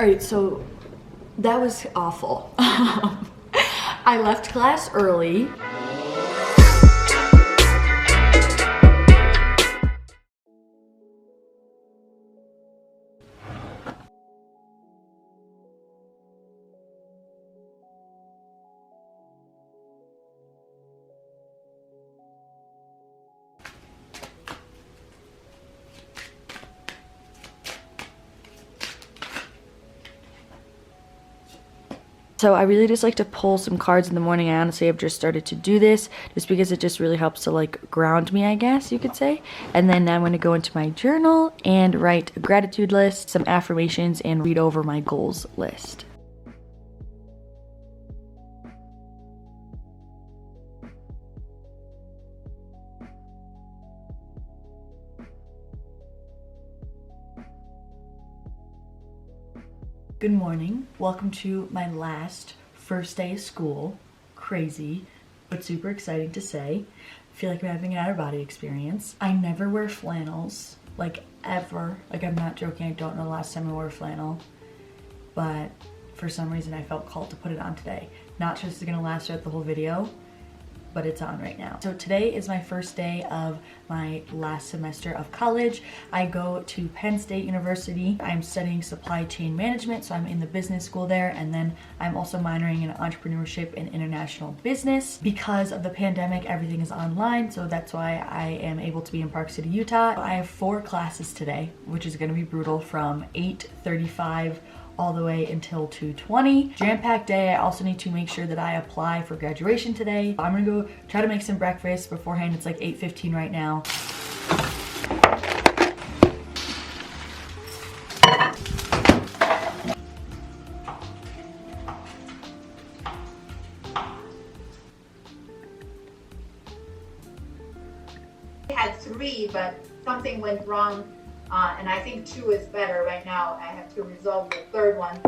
All right, so that was awful. I left class early. So I really just like to pull some cards in the morning. I honestly have just started to do this just because it just really helps to like ground me, I guess you could say. And then I'm going to go into my journal and write a gratitude list, some affirmations, and read over my goals list. Good morning. Welcome to my first day of school. Crazy, but super exciting to say. I feel like I'm having an out-of-body experience. I never wear flannels, like ever. Like, I'm not joking, I don't know the last time I wore a flannel, but for some reason I felt called to put it on today. Not sure this is gonna last throughout the whole video, but it's on right now. So today is my first day of my last semester of college. I go to Penn State University. I'm studying supply chain management, so I'm in the business school there, and then I'm also minoring in entrepreneurship and international business. Because of the pandemic, everything is online, so that's why I am able to be in Park City, Utah. I have 4 classes today, which is gonna be brutal, from 8:35 all the way until 2:20. Jam-packed day. I also need to make sure that I apply for graduation today. I'm gonna go try to make some breakfast beforehand. It's like 8:15 right now. I had 3, but something went wrong. And I think 2 is better right now. I have to resolve the 3rd one.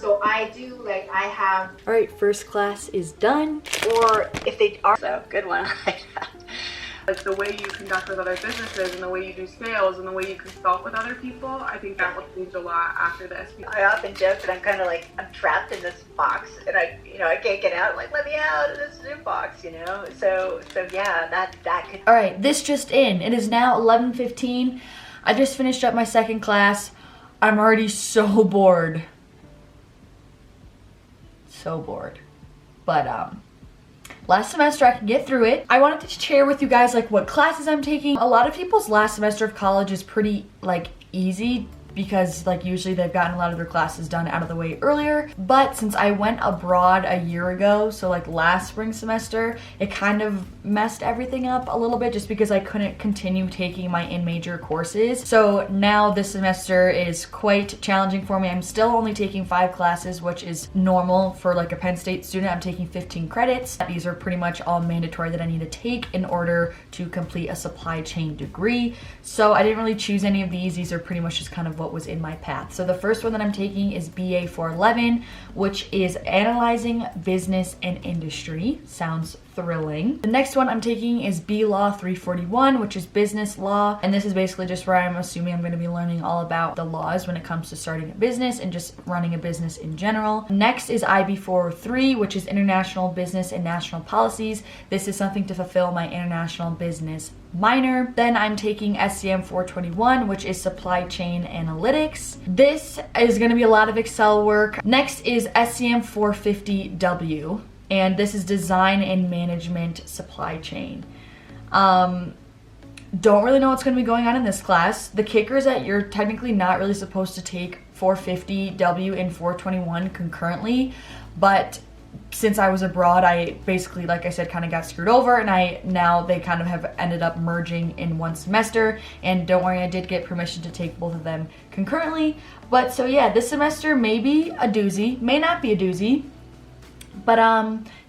So I do, like, I have... All right, first class is done. Or if they are... So, good one. Like the way you conduct with other businesses and the way you do sales and the way you consult with other people, I think that will change a lot after this. I often joke that I'm kind of like, I'm trapped in this box and I can't get out. Like, let me out of this new box, So yeah, that could... All right, this just in. It is now 11:15. I just finished up my 2nd class. I'm already so bored. So bored. But last semester I could get through it. I wanted to share with you guys like what classes I'm taking. A lot of people's last semester of college is pretty like easy because like usually they've gotten a lot of their classes done out of the way earlier. But since I went abroad a year ago, so like last spring semester, it kind of messed everything up a little bit just because I couldn't continue taking my in-major courses. So now this semester is quite challenging for me. I'm still only taking 5 classes, which is normal for like a Penn State student. I'm taking 15 credits. These are pretty much all mandatory that I need to take in order to complete a supply chain degree. So I didn't really choose any of these. These are pretty much just kind of what was in my path. So the first one that I'm taking is BA 411, which is Analyzing Business and Industry. Sounds thrilling. The next one I'm taking is B Law 341, which is business law. And this is basically just where I'm assuming I'm going to be learning all about the laws when it comes to starting a business and just running a business in general. Next is IB 403, which is international business and national policies. This is something to fulfill my international business minor. Then I'm taking SCM 421, which is supply chain analytics. This is going to be a lot of Excel work. Next is SCM 450W, and this is design and management supply chain. Don't really know what's going to be going on in this class. The kicker is that you're technically not really supposed to take 450W and 421 concurrently, but since I was abroad, I basically, like I said, kind of got screwed over, and now they kind of have ended up merging in one semester. And don't worry, I did get permission to take both of them concurrently. But so yeah, this semester may be a doozy, may not be a doozy, but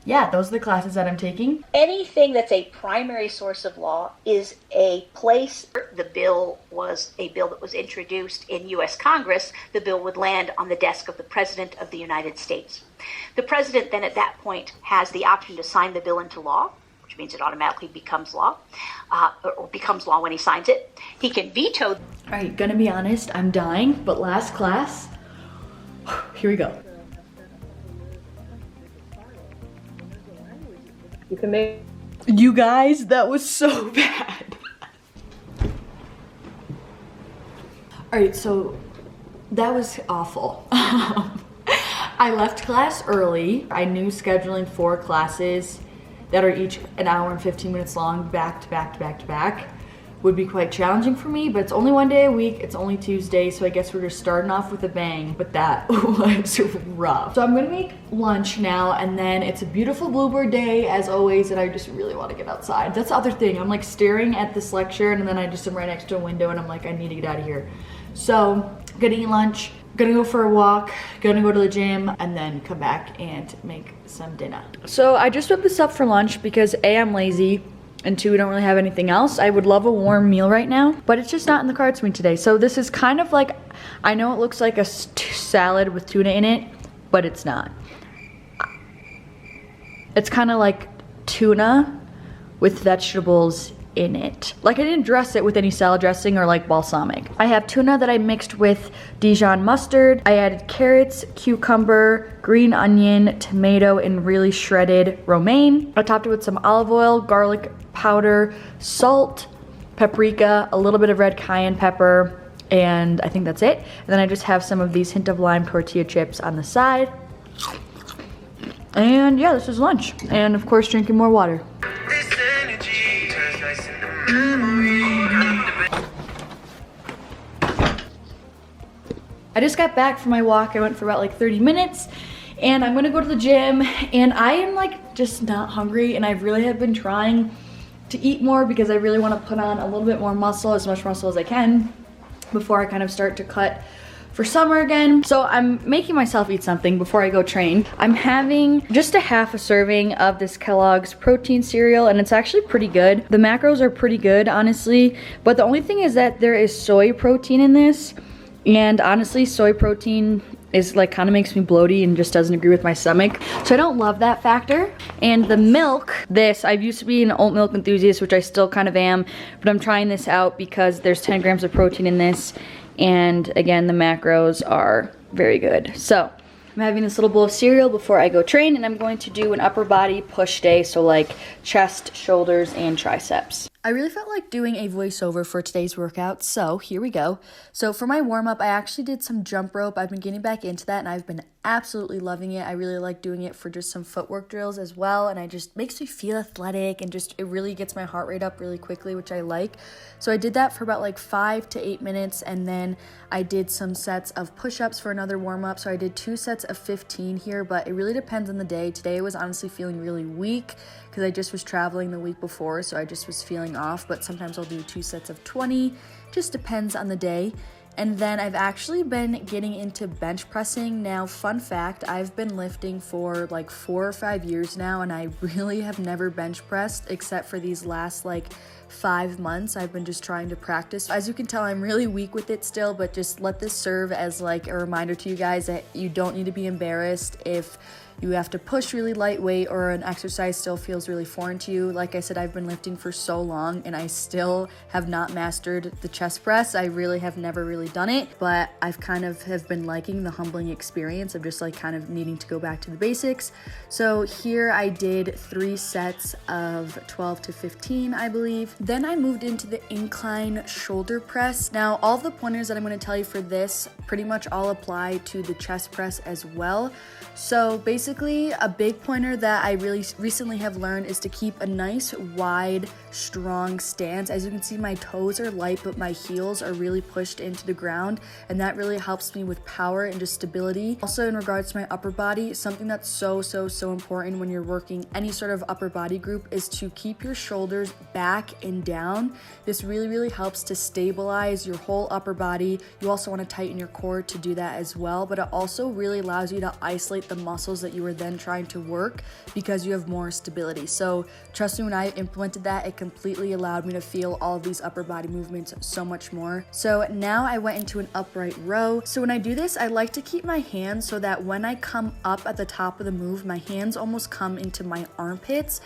yeah, those are the classes that I'm taking. Anything that's a primary source of law is a place. The bill was a bill that was introduced in U.S. Congress. The bill would land on the desk of the President of the United States. The President then at that point has the option to sign the bill into law, which means it automatically becomes law, or becomes law when he signs it. He can veto. All right, gonna be honest, I'm dying, but last class, here we go. You can make. You guys, that was so bad. All right, so that was awful. I left class early. I knew scheduling 4 classes that are each an hour and 15 minutes long, back to back to back to back, would be quite challenging for me, but it's only one day a week. It's only Tuesday, so I guess we're just starting off with a bang, but that was rough. So I'm gonna make lunch now, and then it's a beautiful bluebird day as always, and I just really wanna get outside. That's the other thing. I'm like staring at this lecture, and then I just am right next to a window, and I'm like, I need to get out of here. So, gonna eat lunch, gonna go for a walk, gonna go to the gym, and then come back and make some dinner. So I just whipped this up for lunch because A, I'm lazy, and 2, we don't really have anything else. I would love a warm meal right now, but it's just not in the cards for me today. So this is kind of like, I know it looks like a salad with tuna in it, but it's not. It's kind of like tuna with vegetables in it. Like, I didn't dress it with any salad dressing or like balsamic. I have tuna that I mixed with Dijon mustard. I added carrots, cucumber, green onion, tomato, and really shredded romaine. I topped it with some olive oil, garlic powder, salt, paprika, a little bit of red cayenne pepper, and I think that's it. And then I just have some of these hint of lime tortilla chips on the side. And yeah, this is lunch. And of course, drinking more water. I just got back from my walk. I went for about like 30 minutes, and I'm gonna go to the gym, and I am like just not hungry, and I really have been trying to eat more because I really want to put on a little bit more muscle, as much muscle as I can, before I kind of start to cut for summer again. So I'm making myself eat something before I go train. I'm having just a half a serving of this Kellogg's protein cereal, and it's actually pretty good. The macros are pretty good, honestly, but the only thing is that there is soy protein in this, and honestly, soy protein is like kind of makes me bloaty and just doesn't agree with my stomach. So I don't love that factor. And the milk, I used to be an oat milk enthusiast, which I still kind of am, but I'm trying this out because there's 10 grams of protein in this. And again, the macros are very good. So I'm having this little bowl of cereal before I go train, and I'm going to do an upper body push day. So like chest, shoulders, and triceps. I really felt like doing a voiceover for today's workout, so here we go. So for my warm-up, I actually did some jump rope. I've been getting back into that, and I've been absolutely loving it. I really like doing it for just some footwork drills as well, and it just makes me feel athletic, and just it really gets my heart rate up really quickly, which I like. So I did that for about like 5 to 8 minutes, and then I did some sets of push-ups for another warm-up. So I did 2 sets of 15 here, but it really depends on the day. Today I was honestly feeling really weak because I just was traveling the week before, so I just was feeling off, but sometimes I'll do 2 sets of 20, just depends on the day. And then I've actually been getting into bench pressing. Now, fun fact, I've been lifting for like 4 or 5 years now, and I really have never bench pressed except for these last like 5 months. I've been just trying to practice. As you can tell, I'm really weak with it still, but just let this serve as like a reminder to you guys that you don't need to be embarrassed if you have to push really lightweight or an exercise still feels really foreign to you. Like I said, I've been lifting for so long and I still have not mastered the chest press. I really have never really done it, but I've kind of have been liking the humbling experience of just like kind of needing to go back to the basics. So here I did 3 sets of 12 to 15, I believe. Then I moved into the incline shoulder press. Now, all the pointers that I'm going to tell you for this pretty much all apply to the chest press as well. So basically, a big pointer that I really recently have learned is to keep a nice, wide, strong stance. As you can see, my toes are light, but my heels are really pushed into the ground, and that really helps me with power and just stability. Also, in regards to my upper body, something that's so important when you're working any sort of upper body group is to keep your shoulders back and down. This really helps to stabilize your whole upper body. You also want to tighten your core to do that as well, but it also really allows you to isolate the muscles that you were then trying to work because you have more stability. So trust me, when I implemented that, it completely allowed me to feel all of these upper body movements so much more. So now I went into an upright row. So when I do this, I like to keep my hands so that when I come up at the top of the move, my hands almost come into my armpits.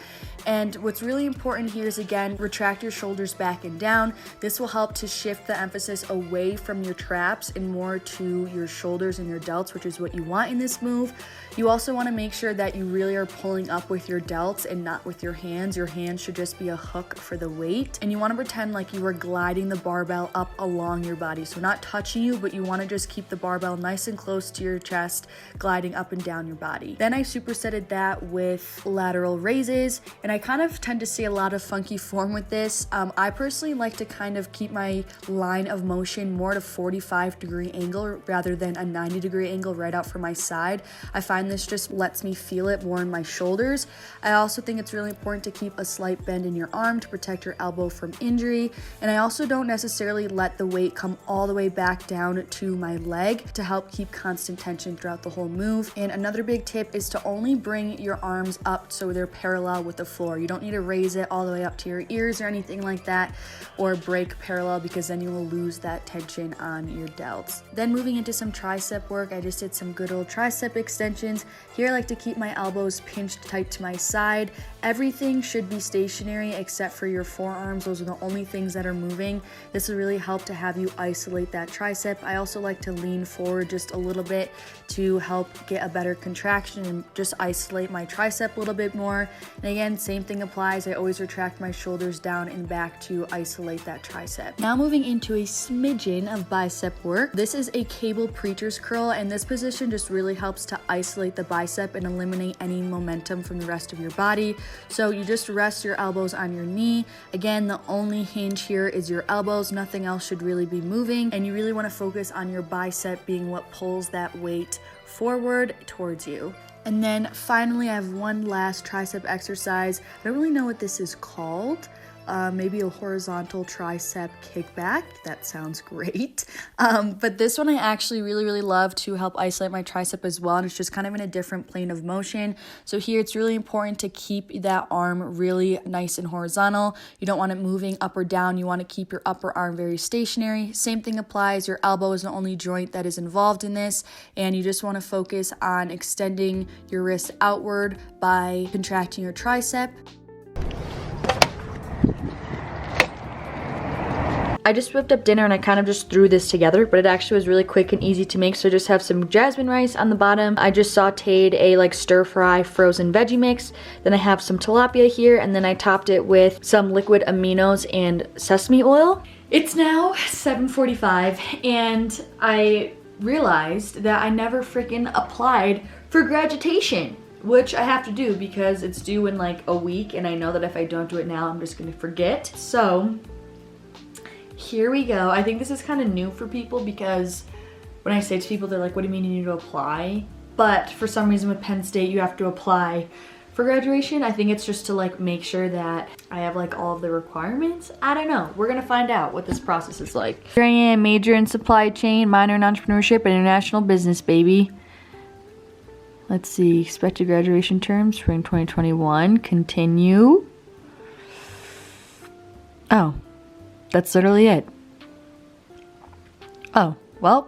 And what's really important here is, again, retract contract your shoulders back and down. This will help to shift the emphasis away from your traps and more to your shoulders and your delts, which is what you want in this move. You also want to make sure that you really are pulling up with your delts and not with your hands. Your hands should just be a hook for the weight. And you want to pretend like you are gliding the barbell up along your body. So not touching you, but you want to just keep the barbell nice and close to your chest, gliding up and down your body. Then I supersetted that with lateral raises, and I kind of tend to see a lot of funky form with this. I personally like to kind of keep my line of motion more at a 45-degree angle rather than a 90-degree angle right out from my side. I find this just lets me feel it more in my shoulders. I also think it's really important to keep a slight bend in your arm to protect your elbow from injury. And I also don't necessarily let the weight come all the way back down to my leg to help keep constant tension throughout the whole move. And another big tip is to only bring your arms up so they're parallel with the floor. You don't need to raise it all the way up to your ears or anything like that, or break parallel, because then you will lose that tension on your delts. Then moving into some tricep work, I just did some good old tricep extensions. Here I like to keep my elbows pinched tight to my side. Everything should be stationary except for your forearms. Those are the only things that are moving. This will really help to have you isolate that tricep. I also like to lean forward just a little bit to help get a better contraction and just isolate my tricep a little bit more. And again, same thing applies. I always retract my shoulders down and back to isolate that tricep. Now moving into a smidgen of bicep work. This is a cable preacher's curl, and this position just really helps to isolate the bicep and eliminate any momentum from the rest of your body. So you just rest your elbows on your knee. Again, the only hinge here is your elbows. Nothing else should really be moving, and you really want to focus on your bicep being what pulls that weight forward towards you. And then finally, I have one last tricep exercise. I don't really know what this is called. Maybe a horizontal tricep kickback. That sounds great. But this one I actually really love to help isolate my tricep as well. And it's just kind of in a different plane of motion. So here it's really important to keep that arm really nice and horizontal. You don't want it moving up or down. You want to keep your upper arm very stationary. Same thing applies. Your elbow is the only joint that is involved in this. And you just want to focus on extending your wrist outward by contracting your tricep. I just whipped up dinner and I kind of just threw this together, but it actually was really quick and easy to make. So I just have some jasmine rice on the bottom. I just sauteed a like stir fry frozen veggie mix. Then I have some tilapia here, and then I topped it with some liquid aminos and sesame oil. It's now 7:45 and I realized that I never freaking applied for graduation, which I have to do because it's due in like a week, and I know that if I don't do it now, I'm just gonna forget. So here we go. I think this is kind of new for people because when I say to people, they're like, what do you mean you need to apply? But for some reason with Penn State, you have to apply for graduation. I think it's just to like make sure that I have like all of the requirements. I don't know. We're gonna find out what this process is like. Here I am, major in supply chain, minor in entrepreneurship and international business, baby. Let's see, expected graduation terms, spring 2021, continue. Oh. That's literally it. Oh, well,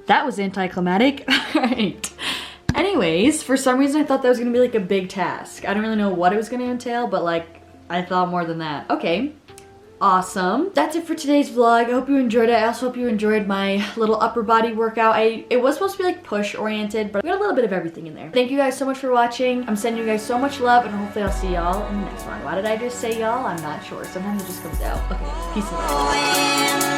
that was anticlimactic. Alright. Anyways, for some reason I thought that was gonna be like a big task. I don't really know what it was gonna entail, but like, I thought more than that. Okay. Awesome. That's it for today's vlog. I hope you enjoyed it. I also hope you enjoyed my little upper body workout. It was supposed to be like push oriented, but we got a little bit of everything in there. Thank you guys so much for watching. I'm sending you guys so much love, and hopefully I'll see y'all in the next one. Why did I just say y'all? I'm not sure. Sometimes it just comes out. Okay, peace and love.